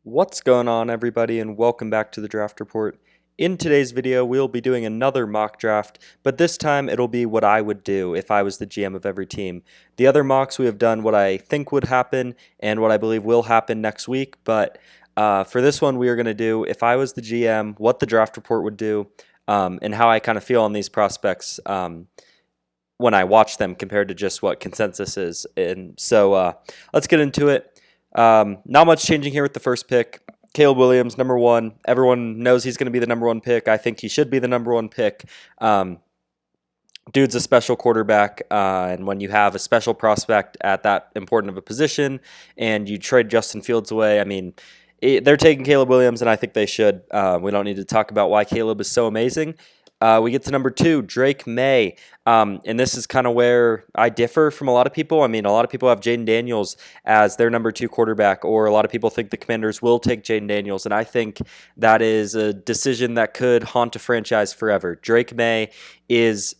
What's going on, everybody, and welcome back to the Draft Report. In today's video, we'll be doing another mock draft, but this time it'll be what I would do if I was the GM of every team. The other mocks, we have done what I think would happen and what I believe will happen next week, but for this one, we are going to do, if I was the GM, what the Draft Report would do, and how I kind of feel on these prospects when I watch them compared to just what consensus is. And so let's get into it. Not much changing here with the first pick. Caleb Williams, number one. Everyone knows he's going to be the number one pick. I think he should be the number one pick. Dude's a special quarterback, and when you have a special prospect at that important of a position and you trade Justin Fields away, I mean, they're taking Caleb Williams, and I think they should. We don't need to talk about why Caleb is so amazing. We get to number two, Drake Maye. And this is kind of where I differ from a lot of people. I mean, a lot of people have Jayden Daniels as their number two quarterback, or a lot of people think the Commanders will take Jayden Daniels. And I think that is a decision that could haunt a franchise forever. Drake Maye is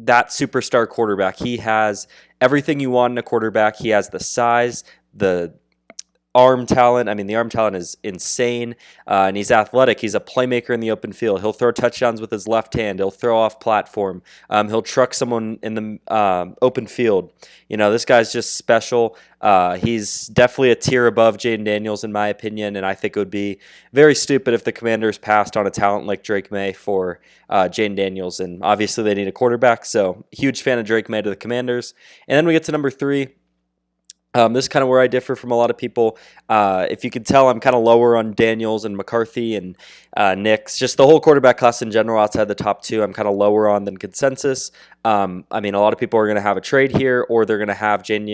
that superstar quarterback. He has everything you want in a quarterback. He has the size, the arm talent. I mean, the arm talent is insane, and he's athletic. He's a playmaker in the open field. He'll throw touchdowns with his left hand. He'll throw off platform. He'll truck someone in the open field. You know, this guy's just special. He's definitely a tier above Jayden Daniels, in my opinion, and I think it would be very stupid if the Commanders passed on a talent like Drake Maye for Jayden Daniels, and obviously they need a quarterback, so huge fan of Drake Maye to the Commanders. And then we get to number three. This is kind of where I differ from a lot of people. If you can tell, I'm kind of lower on Daniels and McCarthy and Nix. Just the whole quarterback class in general outside the top two, I'm kind of lower on than consensus. I mean, a lot of people are going to have a trade here, or they're going to have Jayden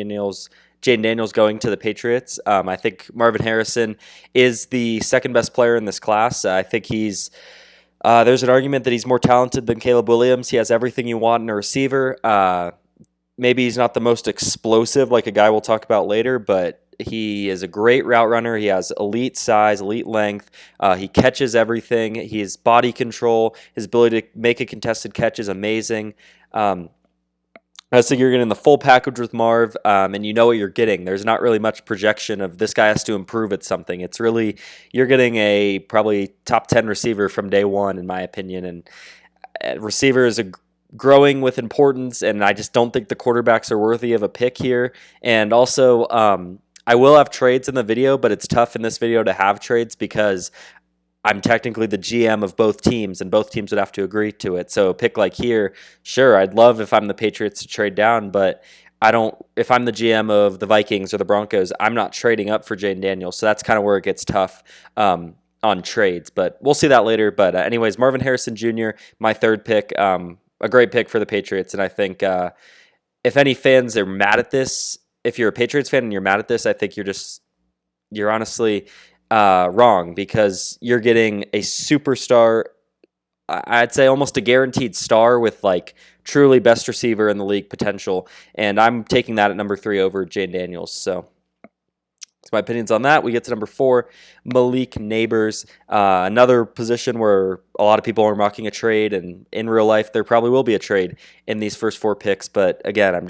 Daniels going to the Patriots. I think Marvin Harrison is the second best player in this class. I think there's an argument that he's more talented than Caleb Williams. He has everything you want in a receiver. Maybe he's not the most explosive like a guy we'll talk about later, but he is a great route runner. He has elite size, elite length. He catches everything. His body control, his ability to make a contested catch is amazing. I think you're getting the full package with Marv, and you know what you're getting. There's not really much projection of this guy has to improve at something. It's really, you're getting a probably top 10 receiver from day one, in my opinion. And receiver is growing with importance, and I just don't think the quarterbacks are worthy of a pick here. And also, I will have trades in the video, but it's tough in this video to have trades because I'm technically the GM of both teams, and both teams would have to agree to it. So a pick like here, sure, I'd love if I'm the Patriots to trade down, but if I'm the GM of the Vikings or the Broncos, I'm not trading up for Jayden Daniels. So that's kind of where it gets tough on trades, but we'll see that later. But anyways, Marvin Harrison Jr., my third pick, a great pick for the Patriots, and I think if any fans are mad at this, if you're a Patriots fan and you're mad at this, I think you're honestly wrong, because you're getting a superstar, I'd say almost a guaranteed star with like truly best receiver in the league potential, and I'm taking that at number three over Jayden Daniels. So that's my opinions on that. We get to number four, Malik Nabers, another position where a lot of people are mocking a trade, and in real life there probably will be a trade in these first four picks. But again,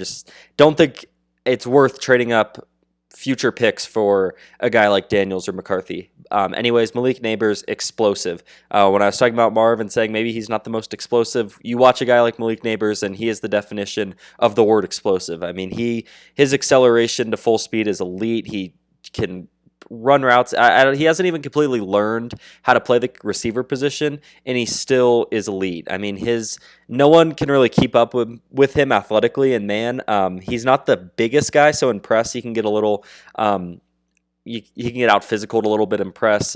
don't think it's worth trading up future picks for a guy like Daniels or McCarthy. Anyways, Malik Nabers, explosive. When I was talking about Marv and saying maybe he's not the most explosive, you watch a guy like Malik Nabers, and he is the definition of the word explosive. I mean, his acceleration to full speed is elite. He can run routes. He hasn't even completely learned how to play the receiver position, and he still is elite. I mean, no one can really keep up with him athletically, and man, he's not the biggest guy, so in press he can get a little he can get out physical a little bit in press.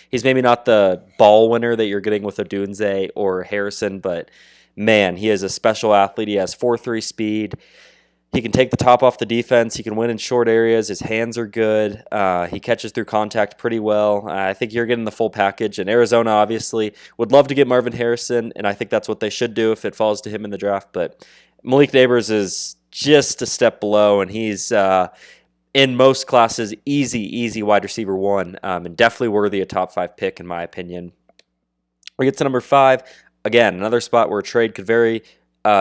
He's maybe not the ball winner that you're getting with Odunze or Harrison, but man, he is a special athlete. He has 4.3 speed. He can take the top off the defense. He can win in short areas. His hands are good. He catches through contact pretty well. I think you're getting the full package. And Arizona, obviously, would love to get Marvin Harrison, and I think that's what they should do if it falls to him in the draft. But Malik Nabers is just a step below, and he's, in most classes, easy wide receiver one, and definitely worthy a top 5 pick, in my opinion. We get to number 5. Again, another spot where a trade could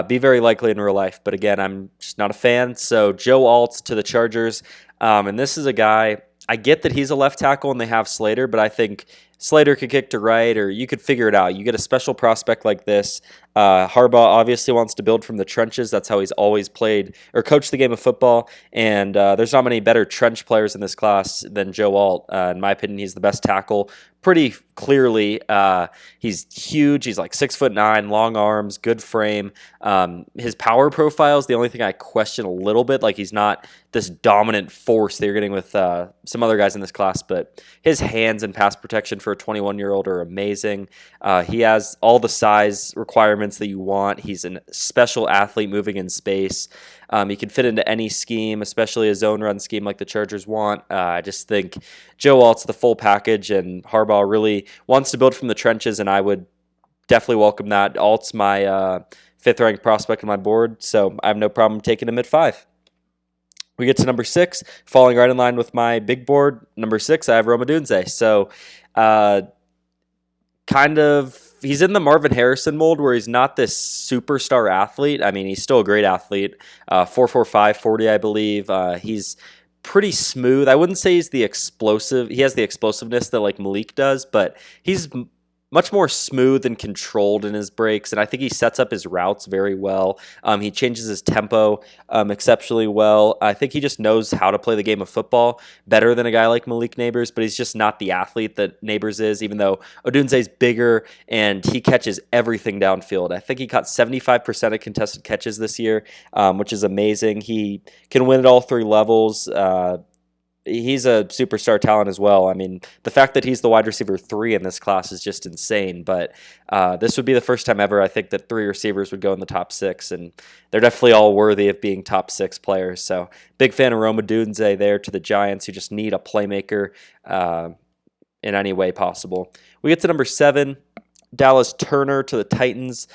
be very likely in real life, but again, I'm just not a fan. So Joe Alt to the Chargers, and this is a guy I get that he's a left tackle and they have Slater, but I think Slater could kick to right, or you could figure it out. You get a special prospect like this. Harbaugh obviously wants to build from the trenches. That's how he's always played or coached the game of football. And there's not many better trench players in this class than Joe Alt. In my opinion, he's the best tackle. Pretty clearly, he's huge. He's like 6'9", long arms, good frame. His power profile is the only thing I question a little bit. Like, he's not this dominant force that you're getting with some other guys in this class, but his hands and pass protection for a 21-year-old are amazing. He has all the size requirements that you want. He's a special athlete moving in space. He can fit into any scheme, especially a zone run scheme like the Chargers want. I just think Joe Alt's the full package, and Harbaugh really wants to build from the trenches, and I would definitely welcome that. Alt's my fifth-ranked prospect on my board, so I have no problem taking him at 5. We get to number 6, falling right in line with my big board. Number 6, I have Rome Odunze. So he's in the Marvin Harrison mold where he's not this superstar athlete. I mean, he's still a great athlete. 4.45 40, I believe. He's pretty smooth. I wouldn't say he's the explosive. He has the explosiveness that like Malik does, but he's much more smooth and controlled in his breaks, and I think he sets up his routes very well. He changes his tempo exceptionally well. I think he just knows how to play the game of football better than a guy like Malik Neighbors, but he's just not the athlete that Neighbors is, even though Odunze's bigger and he catches everything downfield. I think he caught 75% of contested catches this year, which is amazing. He can win at all 3 levels. He's a superstar talent as well. I mean, the fact that he's the wide receiver 3 in this class is just insane. But this would be the first time ever, I think, that 3 receivers would go in the top 6, and they're definitely all worthy of being top 6 players. So big fan of Rome Odunze there to the Giants, who just need a playmaker in any way possible. We get to number 7, Dallas Turner to the Titans.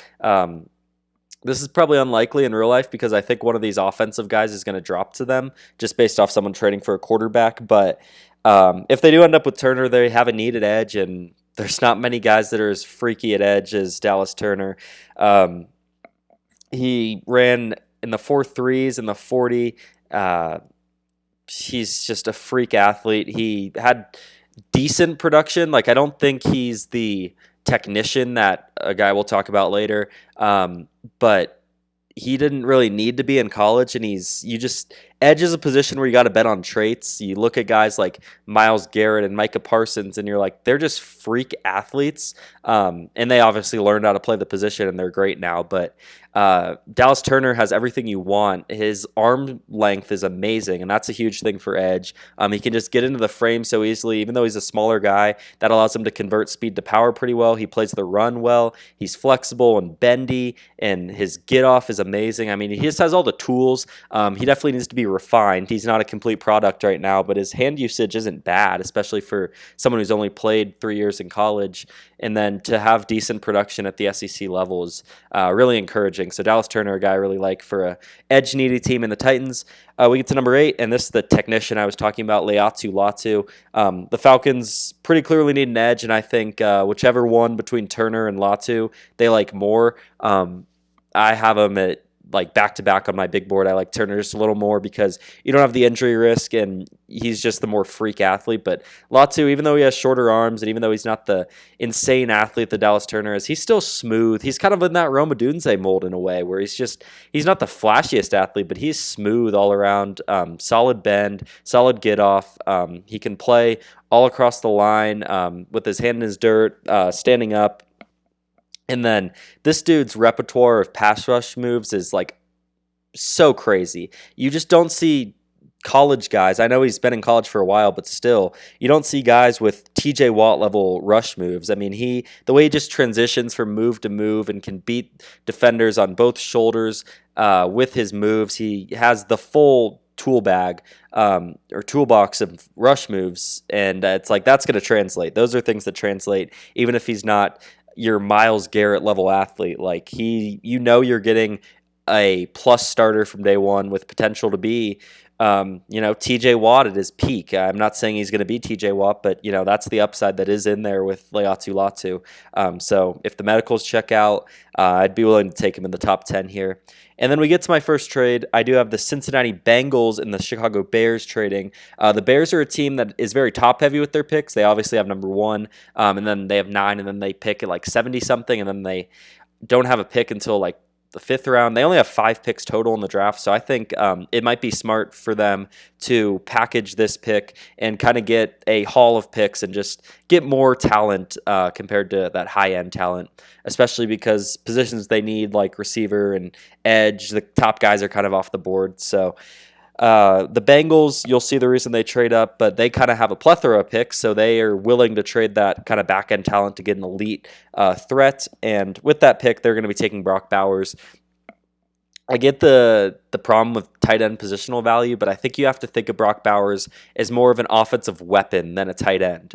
This is probably unlikely in real life because I think one of these offensive guys is going to drop to them just based off someone trading for a quarterback. But if they do end up with Turner, they have a need at edge, and there's not many guys that are as freaky at edge as Dallas Turner. He ran in the 4.3s and the 40. He's just a freak athlete. He had decent production. Like, I don't think he's the technician that a guy we'll talk about later, but he didn't really need to be in college, and edge is a position where you got to bet on traits. You look at guys like Myles Garrett and Micah Parsons, and you're like, they're just freak athletes, and they obviously learned how to play the position, and they're great now, but Dallas Turner has everything you want. His arm length is amazing, and that's a huge thing for edge. He can just get into the frame so easily, even though he's a smaller guy. That allows him to convert speed to power pretty well. He plays the run well. He's flexible and bendy, and his get-off is amazing. I mean, he just has all the tools. He definitely needs to be refined. He's not a complete product right now, but his hand usage isn't bad, especially for someone who's only played 3 years in college. And then to have decent production at the SEC level is really encouraging. So Dallas Turner, a guy I really like for a edge-needy team in the Titans. We get to number 8, and this is the technician I was talking about, Laiatu Latu. The Falcons pretty clearly need an edge, and I think whichever one between Turner and Latu they like more. I have them at like back-to-back on my big board. I like Turner just a little more because you don't have the injury risk, and he's just the more freak athlete. But Latu, even though he has shorter arms and even though he's not the insane athlete that Dallas Turner is, he's still smooth. He's kind of in that Rome Odunze mold in a way where he's not the flashiest athlete, but he's smooth all around, solid bend, solid get-off. He can play all across the line with his hand in his dirt, standing up. And then this dude's repertoire of pass rush moves is like so crazy. You just don't see college guys. I know he's been in college for a while, but still, you don't see guys with TJ Watt level rush moves. I mean, the way he just transitions from move to move and can beat defenders on both shoulders with his moves. He has the full tool bag or toolbox of rush moves, and it's like that's going to translate. Those are things that translate, even if he's not your Myles Garrett level athlete. Like you're getting a plus starter from day one with potential to be TJ Watt at his peak. I'm not saying he's going to be TJ Watt, but that's the upside that is in there with Laiatu Latu. So if the medicals check out, I'd be willing to take him in the top 10 here. And then we get to my first trade. I do have the Cincinnati Bengals and the Chicago Bears trading. The Bears are a team that is very top heavy with their picks. They obviously have number 1, and then they have 9, and then they pick at like 70 something, and then they don't have a pick until like the 5th round. They only have 5 picks total in the draft, so I think it might be smart for them to package this pick and kind of get a haul of picks and just get more talent compared to that high-end talent, especially because positions they need like receiver and edge, the top guys are kind of off the board. So the Bengals, you'll see the reason they trade up, but they kind of have a plethora of picks, so they are willing to trade that kind of back-end talent to get an elite threat. And with that pick, they're going to be taking Brock Bowers. I get the problem with tight end positional value, but I think you have to think of Brock Bowers as more of an offensive weapon than a tight end.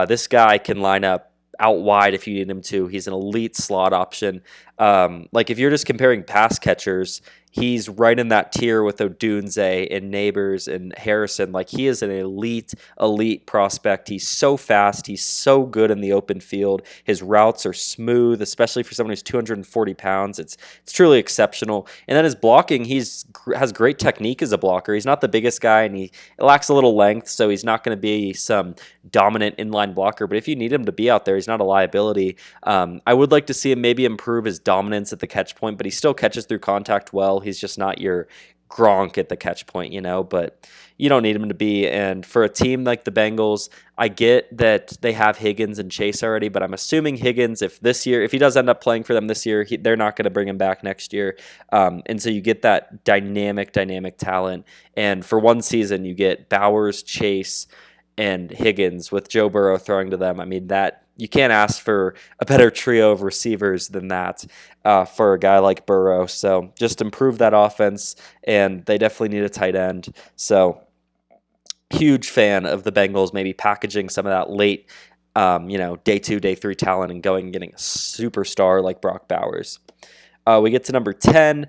This guy can line up out wide if you need him to. He's an elite slot option. If you're just comparing pass catchers, he's right in that tier with Odunze and Neighbors and Harrison. Like, he is an elite prospect. He's so fast. He's so good in the open field. His routes are smooth, especially for someone who's 240 pounds. It's truly exceptional. And then his blocking, has great technique as a blocker. He's not the biggest guy, and he lacks a little length, so he's not going to be some dominant inline blocker. But if you need him to be out there, he's not a liability. I would like to see him maybe improve his dominance at the catch point, but he still catches through contact well. He's just not your Gronk at the catch point, but you don't need him to be. And for a team like the Bengals, I get that they have Higgins and Chase already, but I'm assuming Higgins, if he does end up playing for them this year, they're not going to bring him back next year. And so you get that dynamic talent. And for one season, you get Bowers, Chase, and Higgins with Joe Burrow throwing to them. I mean, that you can't ask for a better trio of receivers than that for a guy like Burrow. So just improve that offense, and they definitely need a tight end. So huge fan of the Bengals maybe packaging some of that late, day 2, day 3 talent and going and getting a superstar like Brock Bowers. We get to number 10.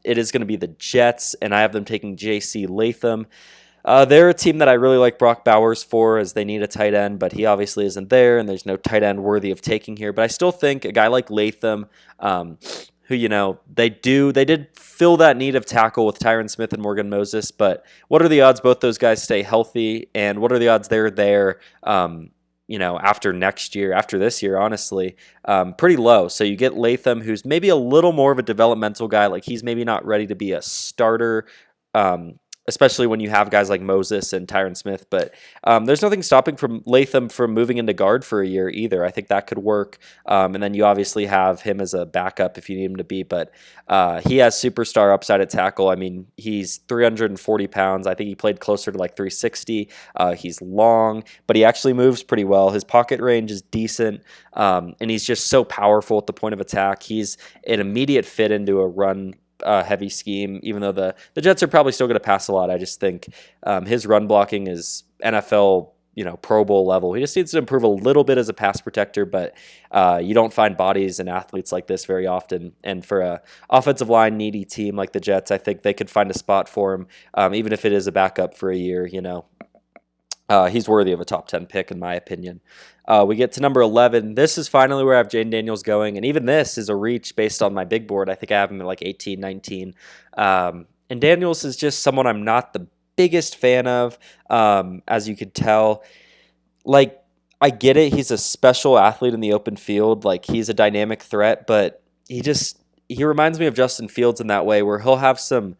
It is going to be the Jets, and I have them taking J.C. Latham. They're a team that I really like Brock Bowers for, as they need a tight end, but he obviously isn't there, and there's no tight end worthy of taking here. But I still think a guy like Latham, who, they did fill that need of tackle with Tyron Smith and Morgan Moses, but what are the odds both those guys stay healthy, and what are the odds they're there, after this year, honestly, pretty low. So you get Latham, who's maybe a little more of a developmental guy, like he's maybe not ready to be a starter, especially when you have guys like Moses and Tyron Smith. But there's nothing stopping from Latham from moving into guard for a year either. I think that could work. And then you obviously have him as a backup if you need him to be. But he has superstar upside at tackle. I mean, he's 340 pounds. I think he played closer to like 360. He's long, but he actually moves pretty well. His pocket range is decent. And he's just so powerful at the point of attack. He's an immediate fit into a run heavy scheme, even though the Jets are probably still going to pass a lot. I just think his run blocking is NFL, Pro Bowl level. He just needs to improve a little bit as a pass protector, but you don't find bodies and athletes like this very often. And for a offensive line needy team like the Jets, I think they could find a spot for him, even if it is a backup for a year, He's worthy of a top 10 pick, in my opinion. We get to number 11. This is finally where I have Jayden Daniels going, and even this is a reach based on my big board. I think I have him at like 18, 19. And Daniels is just someone I'm not the biggest fan of, as you could tell. Like, I get it. He's a special athlete in the open field. Like, he's a dynamic threat, but he reminds me of Justin Fields in that way, where he'll have some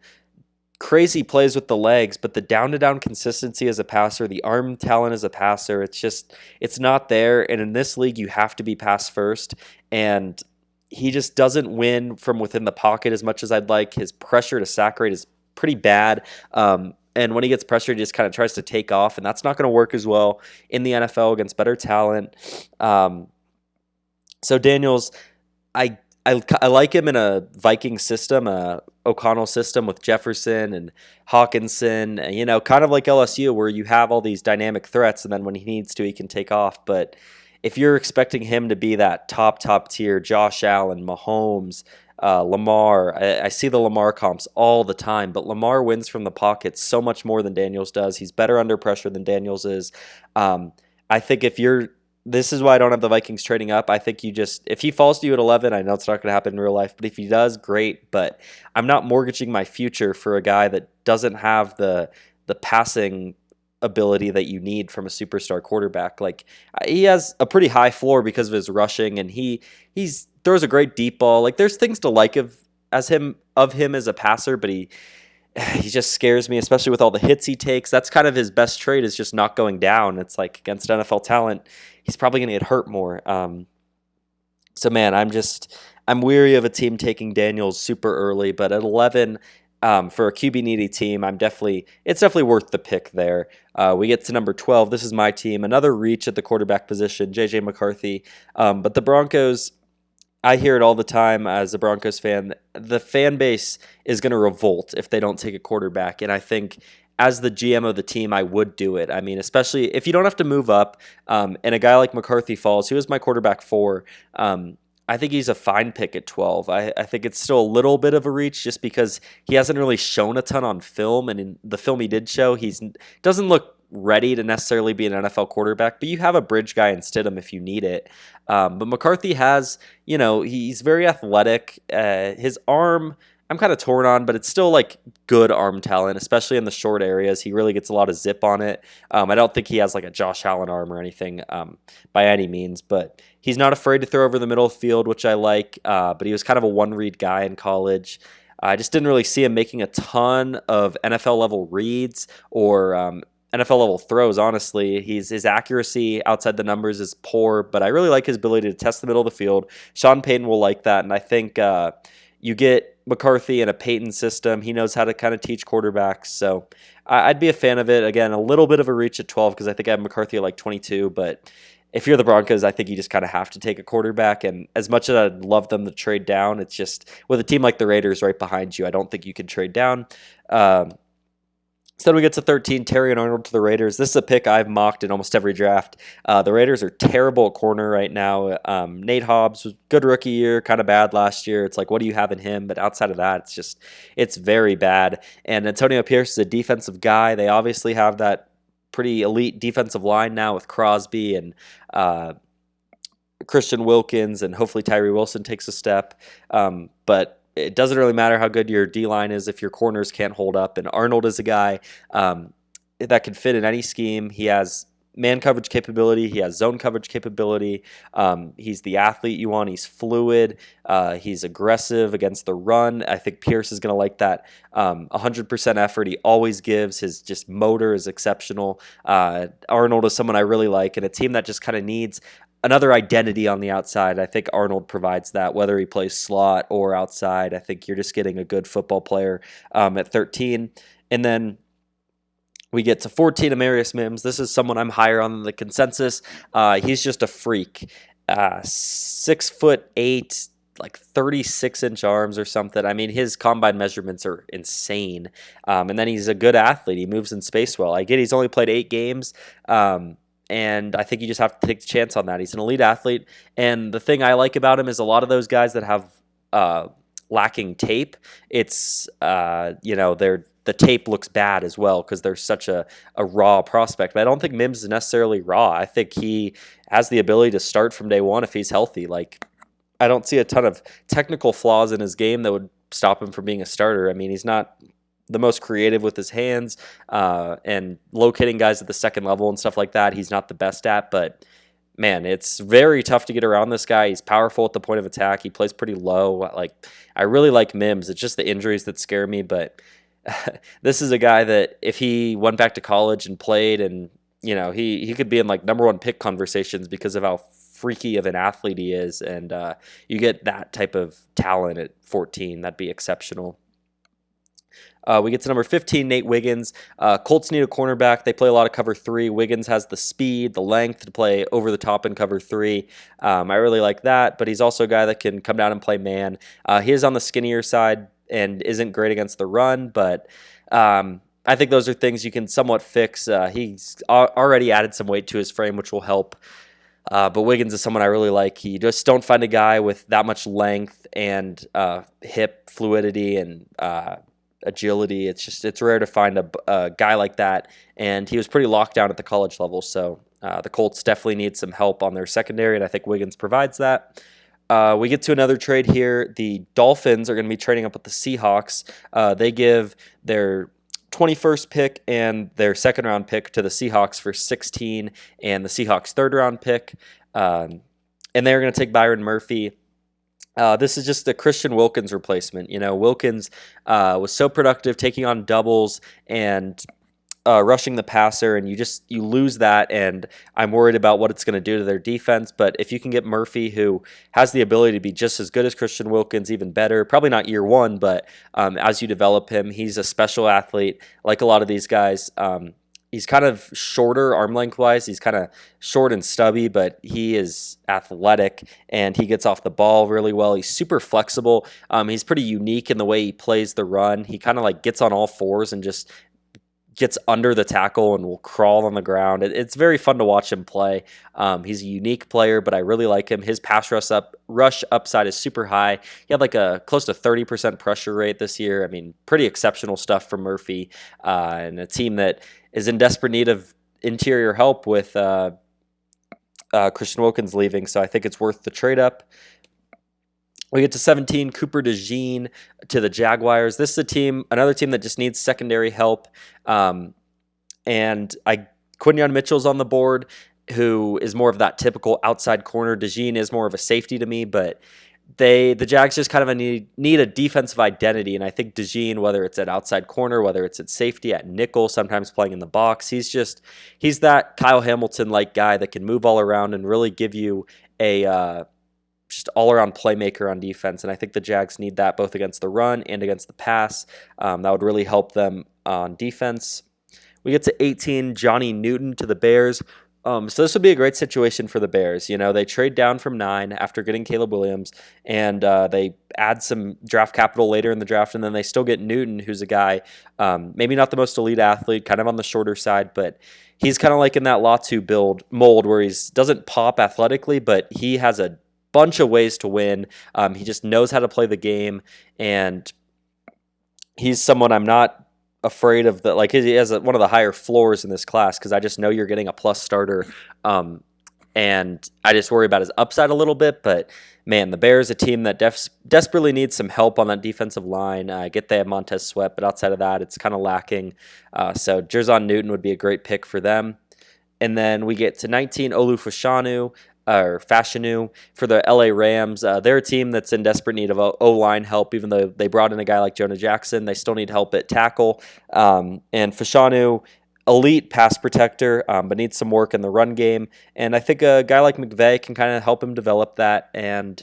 crazy plays with the legs, but the down-to-down consistency as a passer, the arm talent as a passer, it's not there. And in this league, you have to be pass first, and he just doesn't win from within the pocket as much as I'd like. His pressure to sack rate is pretty bad. And when he gets pressured, he just kind of tries to take off, and that's not going to work as well in the NFL against better talent. So Daniels, I like him in a Viking system, a O'Connell system with Jefferson and Hawkinson, kind of like LSU, where you have all these dynamic threats, and then when he needs to, he can take off. But if you're expecting him to be that top tier, Josh Allen, Mahomes, Lamar, I see the Lamar comps all the time, but Lamar wins from the pocket so much more than Daniels does. He's better under pressure than Daniels is. I think this is why I don't have the Vikings trading up. I think if he falls to you at 11, I know it's not going to happen in real life, but if he does, great. But I'm not mortgaging my future for a guy that doesn't have the passing ability that you need from a superstar quarterback. Like, he has a pretty high floor because of his rushing, and he's throws a great deep ball. Like, there's things to like of him as a passer, but he just scares me, especially with all the hits he takes. That's kind of his best trait, is just not going down. It's like, against NFL talent, he's probably going to get hurt more. So man, I'm weary of a team taking Daniels super early, but at 11, for a QB needy team, it's definitely worth the pick there. We get to number 12. This is my team. Another reach at the quarterback position, JJ McCarthy. But the Broncos, I hear it all the time as a Broncos fan. The fan base is going to revolt if they don't take a quarterback. And I think as the GM of the team, I would do it. I mean, especially if you don't have to move up, and a guy like McCarthy falls, who is my quarterback 4, I think he's a fine pick at 12. I think it's still a little bit of a reach just because he hasn't really shown a ton on film. And in the film he did show, he doesn't look ready to necessarily be an NFL quarterback, but you have a bridge guy in Stidham if you need it. But McCarthy has, he's very athletic. His arm, I'm kind of torn on, but it's still like good arm talent, especially in the short areas. He really gets a lot of zip on it. I don't think he has like a Josh Allen arm or anything by any means, but he's not afraid to throw over the middle of the field, which I like. But he was kind of a one-read guy in college. I just didn't really see him making a ton of NFL level reads or NFL level throws, honestly. His accuracy outside the numbers is poor, but I really like his ability to test the middle of the field. Sean Payton will like that, and I think you get McCarthy in a Payton system. He knows how to kind of teach quarterbacks, so I'd be a fan of it. Again, a little bit of a reach at 12 because I think I have McCarthy at like 22, but if you're the Broncos, I think you just kind of have to take a quarterback, and as much as I'd love them to trade down, it's just with a team like the Raiders right behind you, I don't think you can trade down. So then we get to 13, Terrion Arnold to the Raiders. This is a pick I've mocked in almost every draft. The Raiders are terrible at corner right now. Nate Hobbs was good rookie year, kind of bad last year. It's like, what do you have in him? But outside of that, it's very bad. And Antonio Pierce is a defensive guy. They obviously have that pretty elite defensive line now with Crosby and Christian Wilkins, and hopefully Tyree Wilson takes a step. But it doesn't really matter how good your D-line is if your corners can't hold up. And Arnold is a guy that can fit in any scheme. He has man coverage capability. He has zone coverage capability. He's the athlete you want. He's fluid. He's aggressive against the run. I think Pierce is going to like that 100% effort he always gives. His just motor is exceptional. Arnold is someone I really like, and a team that just kind of needs another identity on the outside. I think Arnold provides that, whether he plays slot or outside. I think you're just getting a good football player at 13. And then we get to 14, Amarius Mims. This is someone I'm higher on the consensus. He's just a freak. 6'8", like 36-inch arms or something. I mean, his combine measurements are insane. And then he's a good athlete. He moves in space well. I get he's only played 8 games. And I think you just have to take the chance on that. He's an elite athlete. And the thing I like about him is a lot of those guys that have lacking tape, it's, the tape looks bad as well because they're such a raw prospect. But I don't think Mims is necessarily raw. I think he has the ability to start from day one if he's healthy. Like, I don't see a ton of technical flaws in his game that would stop him from being a starter. I mean, he's not the most creative with his hands and locating guys at the second level and stuff like that. He's not the best at, but man, it's very tough to get around this guy. He's powerful at the point of attack. He plays pretty low. Like, I really like Mims. It's just the injuries that scare me, but this is a guy that if he went back to college and played, and he could be in like number 1 pick conversations because of how freaky of an athlete he is, and you get that type of talent at 14. That'd be exceptional. We get to number 15, Nate Wiggins. Colts need a cornerback. They play a lot of cover 3. Wiggins has the speed, the length to play over the top in cover 3. I really like that, but he's also a guy that can come down and play man. He is on the skinnier side and isn't great against the run, but I think those are things you can somewhat fix. He's already added some weight to his frame, which will help. But Wiggins is someone I really like. You just don't find a guy with that much length and hip fluidity and agility. It's rare to find a guy like that. And he was pretty locked down at the college level. So the Colts definitely need some help on their secondary, and I think Wiggins provides that. We get to another trade here. The Dolphins are going to be trading up with the Seahawks. They give their 21st pick and their second round pick to the Seahawks for 16 and the Seahawks third round pick. And they're going to take Byron Murphy. This is just a Christian Wilkins replacement. Wilkins was so productive taking on doubles and rushing the passer, and you lose that, and I'm worried about what it's going to do to their defense. But if you can get Murphy, who has the ability to be just as good as Christian Wilkins, even better, probably not year one, but as you develop him, he's a special athlete like a lot of these guys. He's kind of shorter arm length wise. He's kind of short and stubby, but he is athletic and he gets off the ball really well. He's super flexible. He's pretty unique in the way he plays the run. He kind of like gets on all fours and just gets under the tackle and will crawl on the ground. It's very fun to watch him play. He's a unique player, but I really like him. His pass rush upside is super high. He had like a close to 30% pressure rate this year. I mean, pretty exceptional stuff from Murphy, and a team that is in desperate need of interior help with Christian Wilkins leaving. So I think it's worth the trade up. We get to 17, Cooper DeJean to the Jaguars. This is another team that just needs secondary help. And Quinyon Mitchell's on the board, who is more of that typical outside corner. DeJean is more of a safety to me, but the Jags just kind of need a defensive identity. And I think DeJean, whether it's at outside corner, whether it's at safety, at nickel, sometimes playing in the box, he's that Kyle Hamilton-like guy that can move all around and really give you a just all-around playmaker on defense, and I think the Jags need that both against the run and against the pass. That would really help them on defense. We get to 18, Johnny Newton to the Bears. So this would be a great situation for the Bears. They trade down from 9 after getting Caleb Williams, and they add some draft capital later in the draft, and then they still get Newton, who's a guy, maybe not the most elite athlete, kind of on the shorter side, but he's kind of like in that Latu mold where he doesn't pop athletically, but he has a bunch of ways to win. He just knows how to play the game, and he's someone I'm not afraid of. He has one of the higher floors in this class because I just know you're getting a plus starter, and I just worry about his upside a little bit. But man, the Bears, a team that desperately needs some help on that defensive line. I get they have Montez Sweat, but outside of that, it's kind of lacking. So Jerzon Newton would be a great pick for them. And then we get to 19, Olu Fashanu for the LA Rams. They're a team that's in desperate need of O-line help, even though they brought in a guy like Jonah Jackson. They still need help at tackle. And Fashanu, elite pass protector, but needs some work in the run game. And I think a guy like McVay can kind of help him develop that. And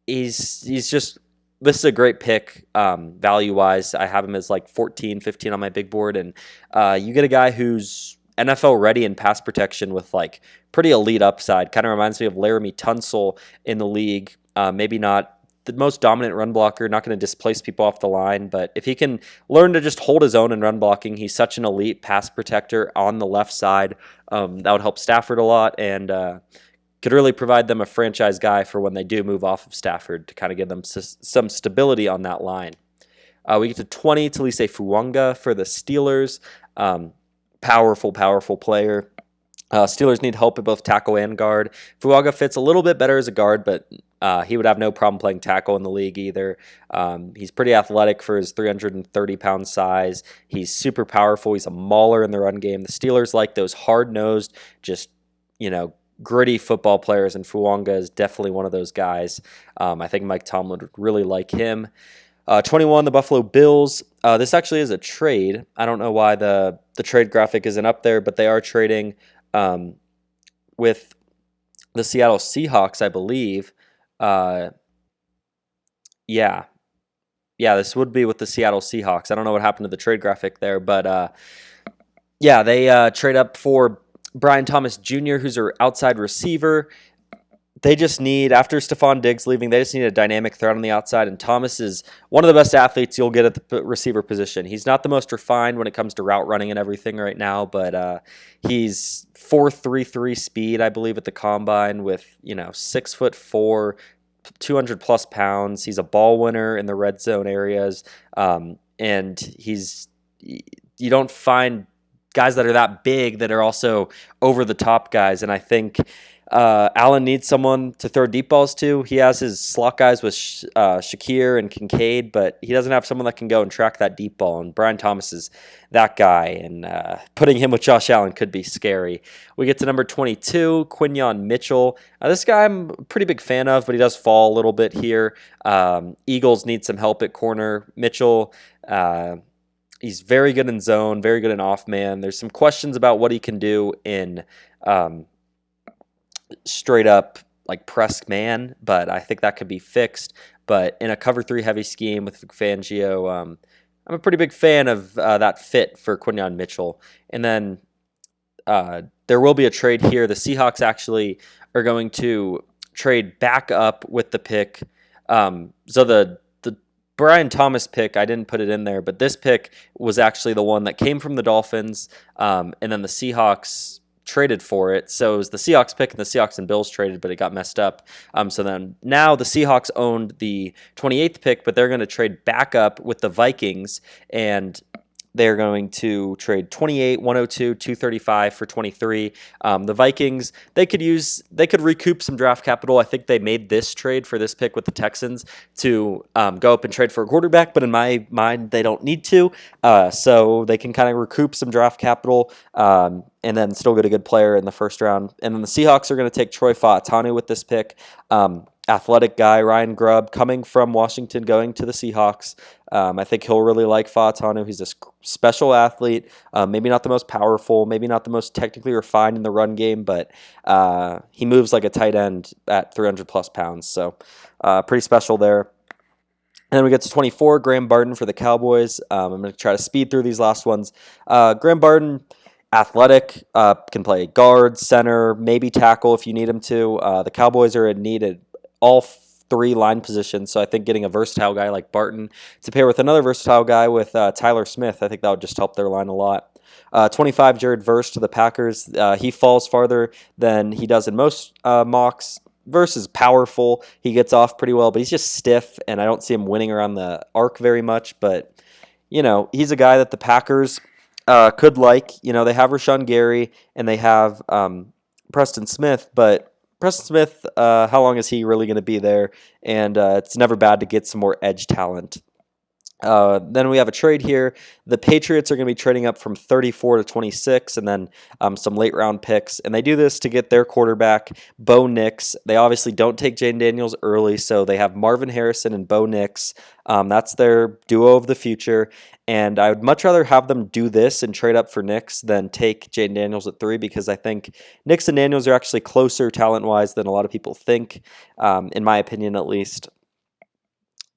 this is a great pick value-wise. I have him as like 14, 15 on my big board. And you get a guy who's NFL ready in pass protection with like pretty elite upside. Kind of reminds me of Laramie Tunsil in the league. Maybe not the most dominant run blocker, not going to displace people off the line, but if he can learn to just hold his own in run blocking, he's such an elite pass protector on the left side. That would help Stafford a lot and could really provide them a franchise guy for when they do move off of Stafford to kind of give them some stability on that line. We get to 20, Talise Fuanga for the Steelers. Powerful player. Steelers need help at both tackle and guard. Fuaga fits a little bit better as a guard, but he would have no problem playing tackle in the league either. He's pretty athletic for his 330-pound size. He's super powerful. He's a mauler in the run game. The Steelers like those hard-nosed, just, gritty football players, and Fuanga is definitely one of those guys. I think Mike Tomlin would really like him. 21, the Buffalo Bills. This actually is a trade. I don't know why the trade graphic isn't up there, but they are trading with the Seattle Seahawks, I believe. Yeah, this would be with the Seattle Seahawks. I don't know what happened to the trade graphic there, but they trade up for Brian Thomas Jr., who's their outside receiver. they just need, after Stephon Diggs leaving, they just need a dynamic threat on the outside. And Thomas is one of the best athletes you'll get at the receiver position. He's not the most refined when it comes to route running and everything right now, but he's 4.33 speed, I believe, at the combine with 6'4", 200 plus pounds. He's a ball winner in the red zone areas, and you don't find guys that are that big that are also over the top guys. And I think Allen needs someone to throw deep balls to. He has his slot guys with Shakir and Kincaid, but he doesn't have someone that can go and track that deep ball. And Brian Thomas is that guy, and putting him with Josh Allen could be scary. We get to number 22, Quinyon Mitchell. This guy I'm a pretty big fan of, but he does fall a little bit here. Eagles need some help at corner. Mitchell, he's very good in zone, very good in off man. There's some questions about what he can do in straight up like press man, but I think that could be fixed. But in a cover 3 heavy scheme with Fangio, I'm a pretty big fan of that fit for Quinyon Mitchell. And then there will be a trade here. The Seahawks actually are going to trade back up with the pick. So the Brian Thomas pick, I didn't put it in there, but this pick was actually the one that came from the Dolphins, and then the Seahawks traded for it. So it was the Seahawks pick, and the Seahawks and Bills traded, but it got messed up. So then now the Seahawks owned the 28th pick, but they're going to trade back up with the Vikings, and they're going to trade 28, 102, 235 for 23. The Vikings, they could recoup some draft capital. I think they made this trade for this pick with the Texans to go up and trade for a quarterback, but in my mind, they don't need to. So they can kind of recoup some draft capital and then still get a good player in the first round. And then the Seahawks are going to take Troy Fautanu with this pick. Athletic guy, Ryan Grubb, coming from Washington, going to the Seahawks. I think he'll really like Fautanu. He's a special athlete, maybe not the most powerful, maybe not the most technically refined in the run game, but he moves like a tight end at 300 plus pounds. So pretty special there. And then we get to 24, Graham Barton for the Cowboys. I'm going to try to speed through these last ones. Graham Barton, athletic, can play guard, center, maybe tackle if you need him to. The Cowboys are in need at all 3 line positions, so I think getting a versatile guy like Barton to pair with another versatile guy with Tyler Smith, I think that would just help their line a lot. 25, Jared Verse to the Packers. He falls farther than he does in most mocks. Verse is powerful. He gets off pretty well, but he's just stiff, and I don't see him winning around the arc very much. But, he's a guy that the Packers could like. They have Rashawn Gary, and they have Preston Smith, but Preston Smith, how long is he really going to be there? And it's never bad to get some more edge talent. Then we have a trade here. The Patriots are going to be trading up from 34 to 26 and then some late round picks. And they do this to get their quarterback, Bo Nix. They obviously don't take Jane Daniels early, so they have Marvin Harrison and Bo Nix. That's their duo of the future. And I would much rather have them do this and trade up for Nix than take Jane Daniels at 3, because I think Nix and Daniels are actually closer talent-wise than a lot of people think, in my opinion at least.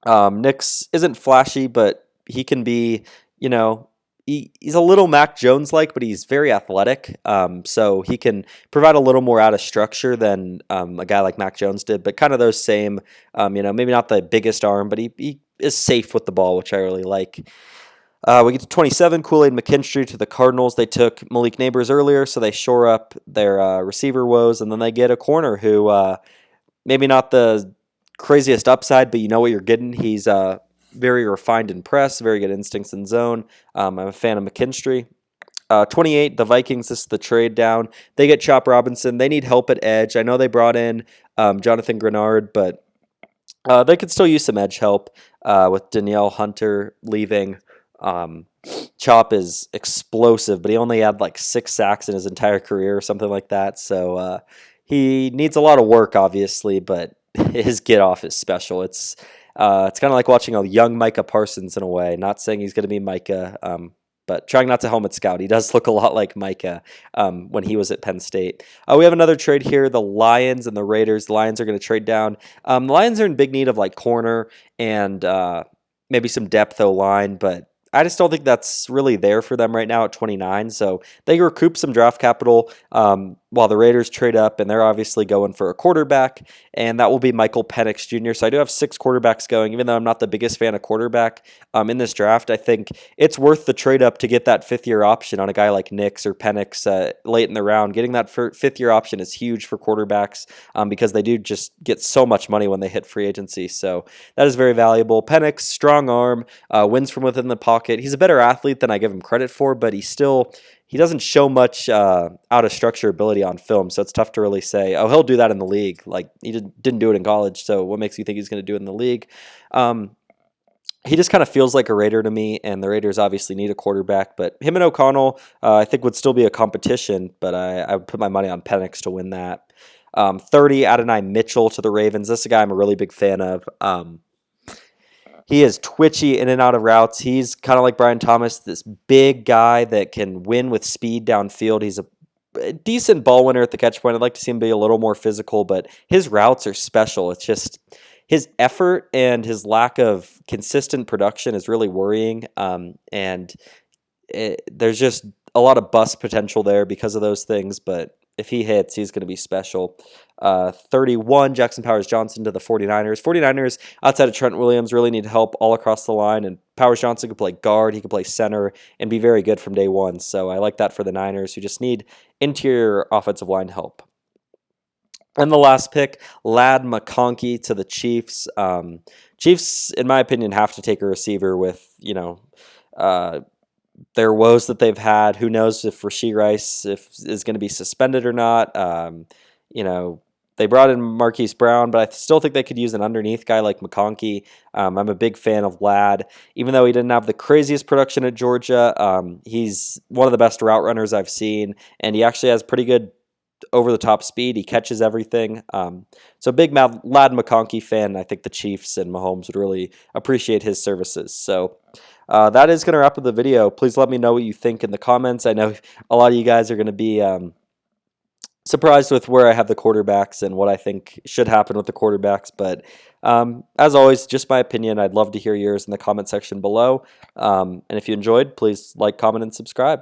Nix isn't flashy, but he can be, he's a little Mac Jones-like, but he's very athletic. So he can provide a little more out of structure than a guy like Mac Jones did, but kind of those same, maybe not the biggest arm, but he is safe with the ball, which I really like. We get to 27, Kool-Aid McKinstry to the Cardinals. They took Malik Neighbors earlier, so they shore up their receiver woes, and then they get a corner who maybe not the craziest upside, but you know what you're getting. He's very refined in press, very good instincts in zone. I'm a fan of McKinstry. 28, the Vikings, this is the trade down. They get Chop Robinson. They need help at edge. I know they brought in Jonathan Grenard, but they could still use some edge help with Danielle Hunter leaving. Chop is explosive, but he only had like 6 sacks in his entire career or something like that. So he needs a lot of work, obviously, but his get off is special. It's kind of like watching a young Micah Parsons in a way. Not saying he's going to be Micah, but trying not to helmet scout. He does look a lot like Micah when he was at Penn State. We have another trade here, the Lions and the Raiders. The Lions are going to trade down. The Lions are in big need of like corner and maybe some depth O-line, but I just don't think that's really there for them right now at 29. So they recoup some draft capital. while the Raiders trade up, and they're obviously going for a quarterback, and that will be Michael Penix Jr. So I do have 6 quarterbacks going, even though I'm not the biggest fan of quarterback in this draft. I think it's worth the trade up to get that 5th-year option on a guy like Nix or Penix late in the round. Getting that 5th-year option is huge for quarterbacks because they do just get so much money when they hit free agency. So that is very valuable. Penix, strong arm, wins from within the pocket. He's a better athlete than I give him credit for, but he doesn't show much out of structure ability on film, so it's tough to really say, oh, he'll do that in the league. Like, he didn't do it in college, so what makes you think he's going to do it in the league? He just kind of feels like a Raider to me, and the Raiders obviously need a quarterback, but him and O'Connell, I think, would still be a competition, but I would put my money on Penix to win that. 30, Adonai Mitchell to the Ravens. This is a guy I'm a really big fan of. He is twitchy in and out of routes. He's kind of like Brian Thomas, this big guy that can win with speed downfield. He's a decent ball winner at the catch point. I'd like to see him be a little more physical, but his routes are special. It's just his effort and his lack of consistent production is really worrying. There's just a lot of bust potential there because of those things, but if he hits, he's going to be special. 31, Jackson Powers-Johnson to the 49ers. 49ers, outside of Trent Williams, really need help all across the line, and Powers-Johnson could play guard, he could play center, and be very good from day one. So I like that for the Niners, who just need interior offensive line help. And the last pick, Ladd McConkey to the Chiefs. Chiefs, in my opinion, have to take a receiver with, their woes that they've had. Who knows if Rashee Rice is going to be suspended or not. They brought in Marquise Brown, but I still think they could use an underneath guy like McConkey. I'm a big fan of Ladd. Even though he didn't have the craziest production at Georgia, he's one of the best route runners I've seen, and he actually has pretty good over-the-top speed. He catches everything. So big Ladd McConkey fan. I think the Chiefs and Mahomes would really appreciate his services. So that is going to wrap up the video. Please let me know what you think in the comments. I know a lot of you guys are going to be surprised with where I have the quarterbacks and what I think should happen with the quarterbacks. But as always, just my opinion. I'd love to hear yours in the comment section below. And if you enjoyed, please like, comment, and subscribe.